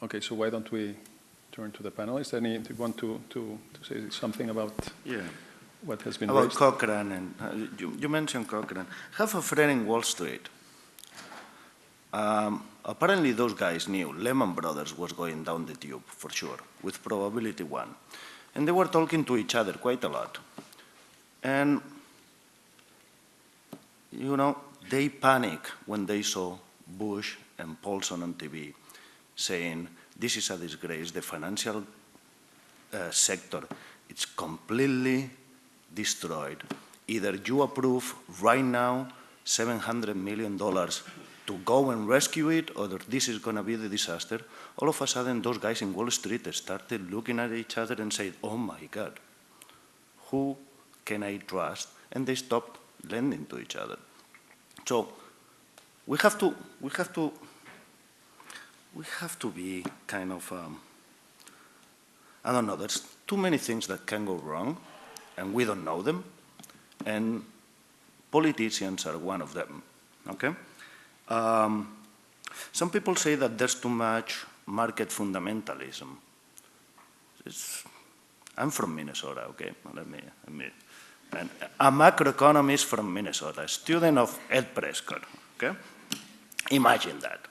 Okay, so why don't we turn to the panelists? Any want to say something about what has been about raised? Cochrane, and you mentioned Cochrane. I have a friend in Wall Street. Apparently those guys knew Lehman Brothers was going down the tube, for sure, with probability 1. And they were talking to each other quite a lot. And, you know, they panicked when they saw Bush and Paulson on TV saying, this is a disgrace, the financial sector, it's completely destroyed. Either you approve right now $700 million to go and rescue it, or this is going to be the disaster. All of a sudden, those guys in Wall Street started looking at each other and said, oh my God, who can I trust? And they stopped lending to each other. So we have to be kind of, I don't know, there's too many things that can go wrong, and we don't know them, and politicians are one of them, okay? Some people say that there's too much market fundamentalism. I'm from Minnesota, okay? Let me and a macroeconomist from Minnesota, a student of Ed Prescott, okay? Imagine that.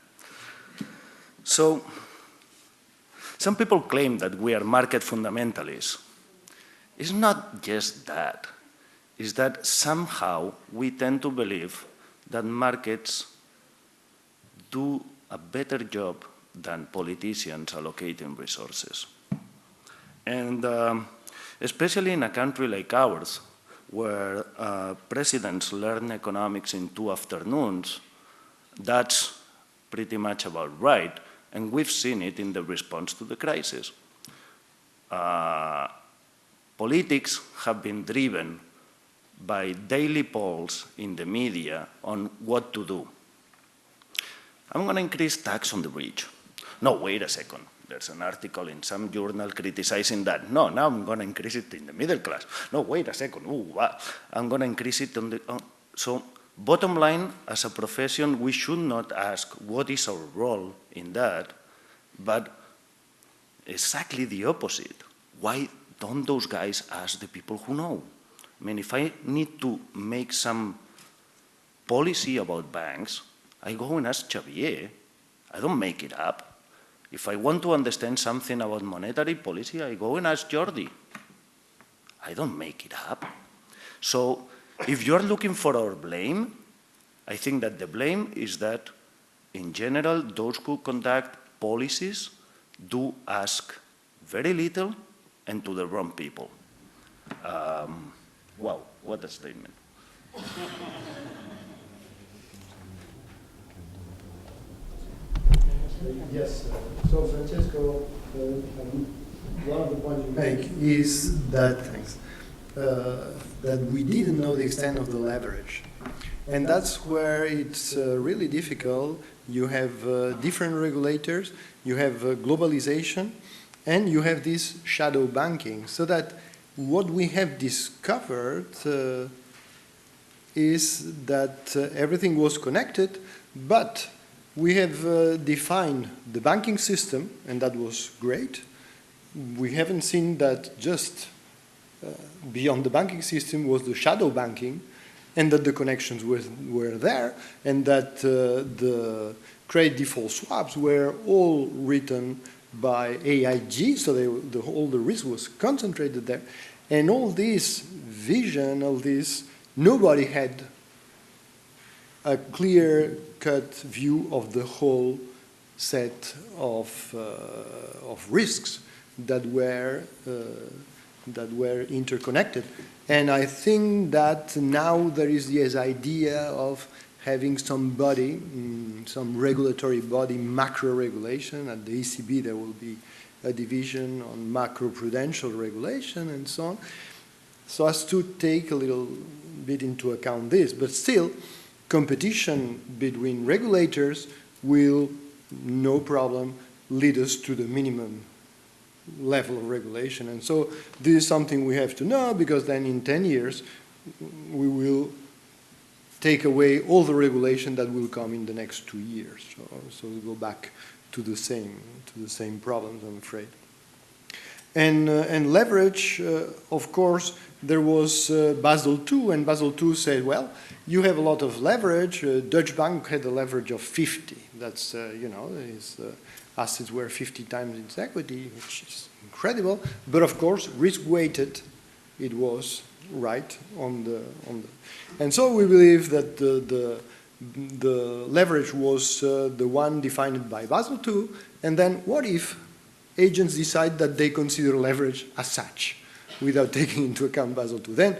So, some people claim that we are market fundamentalists. It's not just that. It's that somehow we tend to believe that markets do a better job than politicians allocating resources. And especially in a country like ours, where presidents learn economics in 2 afternoons, that's pretty much about right, and we've seen it in the response to the crisis. Politics have been driven by daily polls in the media on what to do. I'm going to increase tax on the rich. No, wait a second. There's an article in some journal criticizing that. No, now I'm going to increase it in the middle class. No, wait a second. Ooh, wow. I'm going to increase it on the... So bottom line, as a profession, we should not ask what is our role in that, but exactly the opposite. Why don't those guys ask the people who know? I mean, if I need to make some policy about banks, I go and ask Xavier. I don't make it up. If I want to understand something about monetary policy, I go and ask Jordi. I don't make it up. So if you're looking for our blame, I think that the blame is that, in general, those who conduct policies do ask very little and to the wrong people. Wow, what a statement. Yes, so Francesco, one of the points you make is that that we didn't know the extent of the leverage. And that's where it's really difficult. You have different regulators, you have globalization, and you have this shadow banking. So that what we have discovered is that everything was connected, but we have defined the banking system, and that was great. We haven't seen that just beyond the banking system was the shadow banking, and that the connections were there, and that the credit default swaps were all written by AIG, so all the risk was concentrated there. And all this vision, all this, nobody had a clear-cut view of the whole set of risks that were interconnected. And I think that now there is this idea of having somebody, some regulatory body, macro regulation. At the ECB there will be a division on macro-prudential regulation and so on, so as to take a little bit into account this. But still, competition between regulators will, no problem, lead us to the minimum level of regulation. And so this is something we have to know, because then in 10 years we will take away all the regulation that will come in the next 2 years. So we go back to the same problems, I'm afraid. And leverage, of course, there was Basel II, and Basel II said, well, you have a lot of leverage. Deutsche Bank had a leverage of 50. That's, his assets were 50 times its equity, which is incredible. But of course, risk-weighted, it was right on the. And so we believe that the leverage was the one defined by Basel II. And then what if agents decide that they consider leverage as such without taking into account Basel II? Then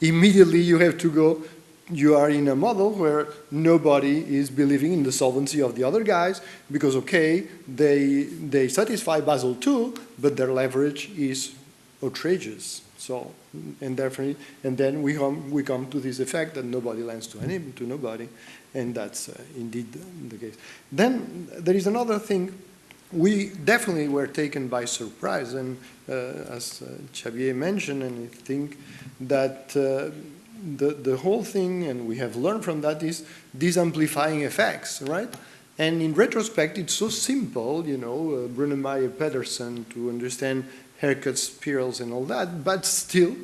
immediately you have to go, you are in a model where nobody is believing in the solvency of the other guys because, okay, they satisfy Basel II, but their leverage is outrageous. So, and then we come to this effect that nobody lends to nobody, and that's indeed the case. Then there is another thing. We definitely were taken by surprise, and as Xavier mentioned, and I think that the whole thing, and we have learned from that, is these amplifying effects, right? And in retrospect, it's so simple, Brunner-Meyer-Pedersen, to understand haircut spirals and all that, but still,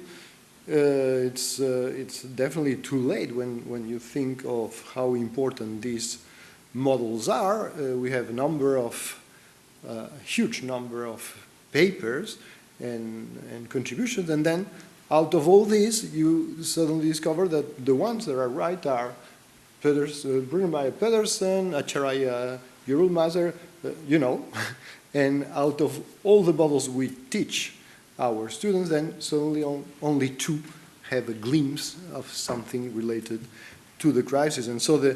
it's definitely too late when you think of how important these models are. We have a huge number of papers and contributions, and then out of all these, you suddenly discover that the ones that are right are Brunner-Meyer-Pedersen, Acharya, Yerul-Mazer, and out of all the models we teach our students, then suddenly only two have a glimpse of something related to the crisis. And so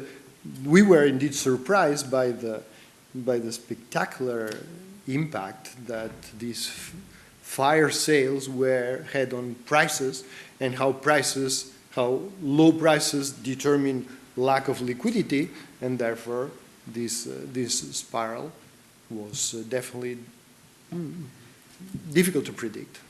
we were indeed surprised by the spectacular impact that these fire sales had on prices, and how low prices determine lack of liquidity, and therefore this spiral was definitely difficult to predict.